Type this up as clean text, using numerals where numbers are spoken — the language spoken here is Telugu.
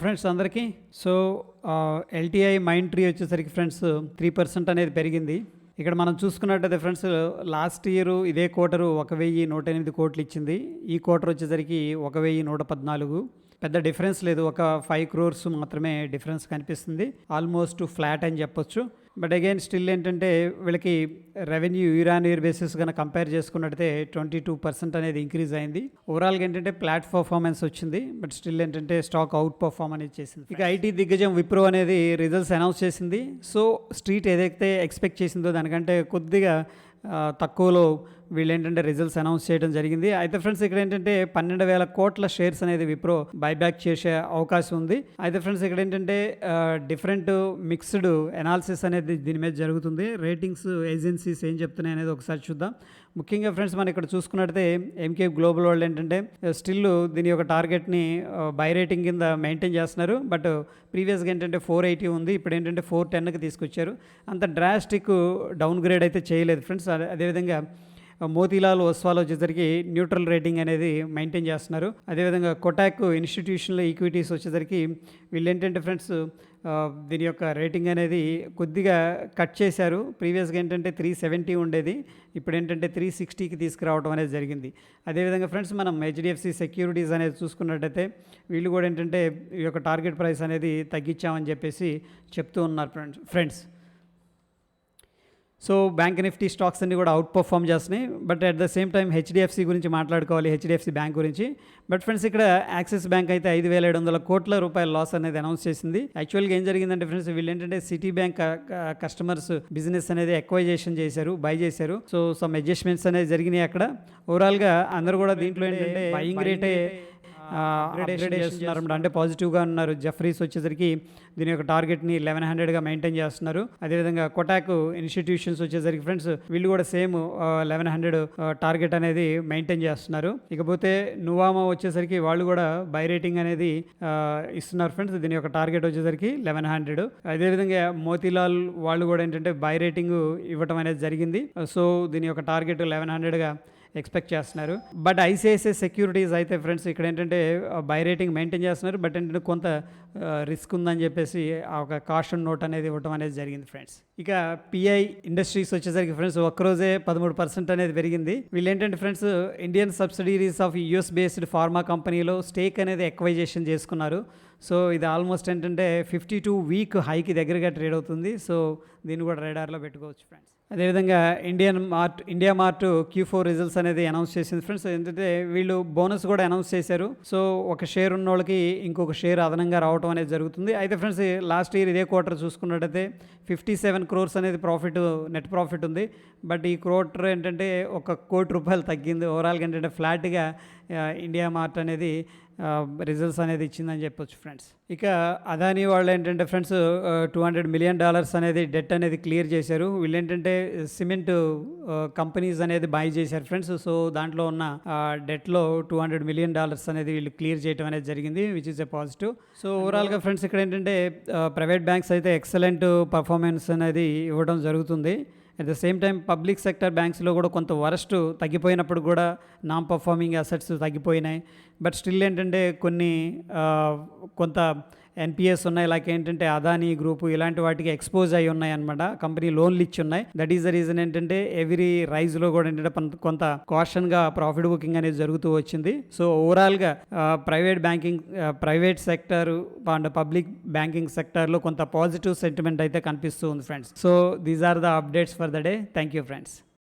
ఫ్రెండ్స్ అందరికీ. సో ఎల్టీఐ మైండ్ ట్రీ వచ్చేసరికి ఫ్రెండ్స్ 3% అనేది పెరిగింది. ఇక్కడ మనం చూసుకున్నట్టయితే ఫ్రెండ్స్ లాస్ట్ ఇయర్ ఇదే క్వార్టరు 1108 కోట్లు ఇచ్చింది. ఈ క్వార్టర్ వచ్చేసరికి 1114. పెద్ద డిఫరెన్స్ లేదు, ఒక 5 crores మాత్రమే డిఫరెన్స్ కనిపిస్తుంది. ఆల్మోస్ట్ ఫ్లాట్ అని చెప్పొచ్చు. బట్ అగైన్ స్టిల్ ఏంటంటే వీళ్ళకి revenue year on year basis కనుక కంపేర్ చేసుకున్నట్టయితే 22% అనేది ఇంక్రీజ్ అయింది. ఓవరాల్గా ఏంటంటే ఫ్లాట్ పర్ఫార్మెన్స్ వచ్చింది. బట్ స్టిల్ ఏంటంటే స్టాక్ అవుట్ పర్ఫార్మ్ అనేది చేసింది. ఇక ఐటీ దిగ్గజం విప్రో అనేది రిజల్ట్స్ అనౌన్స్ చేసింది. సో స్ట్రీట్ ఏదైతే ఎక్స్పెక్ట్ చేసిందో దానికంటే కొద్దిగా తక్కువలో వీళ్ళు ఏంటంటే రిజల్ట్స్ అనౌన్స్ చేయడం జరిగింది. అయితే ఫ్రెండ్స్ ఇక్కడ ఏంటంటే 12,000 కోట్ల షేర్స్ అనేది విప్రో బైబ్యాక్ చేసే అవకాశం ఉంది. అయితే ఫ్రెండ్స్ ఇక్కడ ఏంటంటే డిఫరెంట్ మిక్స్డ్ అనాలిసిస్ అనేది దీని మీద జరుగుతుంది. రేటింగ్స్ ఏజెన్సీస్ ఏం చెప్తున్నాయి అనేది ఒకసారి చూద్దాం. ముఖ్యంగా ఫ్రెండ్స్ మనం ఇక్కడ చూసుకున్నట్టయితే ఎంకే గ్లోబల్ వాళ్ళు ఏంటంటే స్టిల్ దీని యొక్క టార్గెట్ని బై రేటింగ్ కింద మెయింటైన్ చేస్తున్నారు. బట్ ప్రీవియస్గా ఏంటంటే 480 ఉంది, ఇప్పుడు ఏంటంటే 410కి తీసుకొచ్చారు. అంత డ్రాస్టిక్ డౌన్ గ్రేడ్ అయితే చేయలేదు ఫ్రెండ్స్. అదేవిధంగా మోతీలాల్ ఒస్వాల్ వచ్చేసరికి న్యూట్రల్ రేటింగ్ అనేది మెయింటైన్ చేస్తున్నారు. అదేవిధంగా కొటాక్ ఇన్స్టిట్యూషనల్ ఈక్విటీస్ వచ్చేసరికి వీళ్ళు ఏంటంటే ఫ్రెండ్స్ దీని యొక్క రేటింగ్ అనేది కొద్దిగా కట్ చేశారు. ప్రీవియస్గా ఏంటంటే 370 ఉండేది, ఇప్పుడు ఏంటంటే 360కి తీసుకురావడం అనేది జరిగింది. అదేవిధంగా ఫ్రెండ్స్ మనం హెచ్డిఎఫ్సి సెక్యూరిటీస్ అనేది చూసుకున్నట్టయితే వీళ్ళు కూడా ఏంటంటే ఈ యొక్క టార్గెట్ ప్రైస్ అనేది తగ్గించామని చెప్పేసి చెప్తూ ఉన్నారు friends. So bank Nifty stocks అన్ని కూడా అవుట్ పర్ఫామ్ చేస్తున్నాయి. But at the same time HDFC గురించి మాట్లాడుకోవాలి, హెచ్డిఎఫ్సి బ్యాంక్ గురించి. బట్ ఫ్రెండ్స్ ఇక్కడ యాక్సిస్ బ్యాంక్ అయితే 5,700 కోట్ల రూపాయల లాస్ అనేది అనౌన్స్ చేసింది. యాక్చువల్గా ఏం జరిగిందంటే ఫ్రెండ్స్ వీళ్ళు ఏంటంటే సిటీ బ్యాంక్ కస్టమర్స్ బిజినెస్ అనేది ఎక్వైజేషన్ చేశారు, బై చేశారు. సో సమ్ అడ్జస్ట్మెంట్స్ అనేది జరిగినాయి అక్కడ. ఓవరాల్గా అందరూ కూడా దీంట్లో ఏంటంటే బయింగ్ రేటే చేస్తున్నారు, అంటే పాజిటివ్గా ఉన్నారు. జెఫ్రీస్ వచ్చేసరికి దీని యొక్క టార్గెట్ని 1100గా మెయింటైన్ చేస్తున్నారు. అదేవిధంగా కొటాక్ ఇన్స్టిట్యూషన్స్ వచ్చేసరికి ఫ్రెండ్స్ వీళ్ళు కూడా సేమ్ 1100 టార్గెట్ అనేది మెయింటైన్ చేస్తున్నారు. ఇకపోతే నువామా వచ్చేసరికి వాళ్ళు కూడా బై రేటింగ్ అనేది ఇస్తున్నారు ఫ్రెండ్స్. దీని యొక్క టార్గెట్ వచ్చేసరికి 1100. అదేవిధంగా మోతీలాల్ వాళ్ళు కూడా ఏంటంటే బై రేటింగ్ ఇవ్వటం అనేది జరిగింది. సో దీని యొక్క టార్గెట్ 1100గా ఎక్స్పెక్ట్ చేస్తున్నారు. బట్ ఐసిఐసిఐ సెక్యూరిటీస్ అయితే ఫ్రెండ్స్ ఇక్కడ ఏంటంటే బై రేటింగ్ మెయింటైన్ చేస్తున్నారు. బట్ ఏంటంటే కొంత రిస్క్ ఉందని చెప్పేసి ఒక కాషన్ నోట్ అనేది ఇవ్వడం అనేది జరిగింది ఫ్రెండ్స్. ఇక పిఐ ఇండస్ట్రీస్ వచ్చేసరికి ఫ్రెండ్స్ ఒక్కరోజే 13% అనేది పెరిగింది. వీళ్ళు ఏంటంటే friends Indian subsidiaries of US based pharma కంపెనీలో స్టేక్ అనేది ఎక్వైజేషన్ చేసుకున్నారు. సో ఇది ఆల్మోస్ట్ ఏంటంటే 52 వీక్ హైకి దగ్గరగా ట్రేడ్ అవుతుంది. సో దీన్ని కూడా రేడార్లో పెట్టుకోవచ్చు ఫ్రెండ్స్. అదేవిధంగా ఇండియా మార్ట్ Q4 రిజల్ట్స్ అనేది అనౌన్స్ చేసింది ఫ్రెండ్స్. ఏంటంటే వీళ్ళు బోనస్ కూడా అనౌన్స్ చేశారు. సో ఒక షేర్ ఉన్న వాళ్ళకి ఇంకొక షేర్ అదనంగా రావడం అనేది జరుగుతుంది. అయితే ఫ్రెండ్స్ లాస్ట్ ఇయర్ ఇదే క్వార్టర్ చూసుకున్నట్టయితే 57 crores అనేది నెట్ ప్రాఫిట్ ఉంది. బట్ ఈ క్వార్టర్ ఏంటంటే 1 కోటి రూపాయలు తగ్గింది. ఓవరాల్గా ఏంటంటే ఫ్లాట్గా ఇండియా మార్ట్ అనేది రిజల్ట్స్ అనేది ఇచ్చిందని చెప్పొచ్చు ఫ్రెండ్స్. ఇక అదానీ వాళ్ళు ఏంటంటే ఫ్రెండ్స్ $200 million అనేది డెట్ అనేది క్లియర్ చేశారు. వీళ్ళు ఏంటంటే సిమెంట్ కంపెనీస్ అనేది బై చేశారు ఫ్రెండ్స్. సో దాంట్లో ఉన్న డెట్లో $200 million అనేది వీళ్ళు క్లియర్ చేయడం అనేది జరిగింది, which is a positive. So ఓవరాల్గా ఫ్రెండ్స్ ఇక్కడ ఏంటంటే ప్రైవేట్ బ్యాంక్స్ అయితే ఎక్సలెంట్ పర్ఫార్మెన్స్ అనేది ఇవ్వడం జరుగుతుంది. At the same time public sector బ్యాంక్స్లో కూడా కొంత వరస్ట్ తగ్గిపోయినప్పుడు కూడా నాన్ పర్ఫార్మింగ్ అసెట్స్ తగ్గిపోయినాయి. బట్ స్టిల్ ఏంటంటే కొంత ఎన్పిఎస్ ఉన్నాయి, లైక్ ఏంటంటే అదానీ గ్రూపు ఇలాంటి వాటికి ఎక్స్పోజ్ అయి ఉన్నాయి అనమాట. కంపెనీ లోన్లు ఇచ్చి ఉన్నాయి. దట్ ఈస్ ద రీజన్ ఏంటంటే ఎవ్రీ రైజ్లో కూడా ఏంటంటే కొంత కాషన్గా ప్రాఫిట్ బుకింగ్ అనేది జరుగుతూ వచ్చింది. సో ఓవరాల్గా private sector and public banking సెక్టర్లో కొంత పాజిటివ్ సెంటిమెంట్ అయితే కనిపిస్తూ ఉంది friends. So these are the updates for the day. Thank you friends.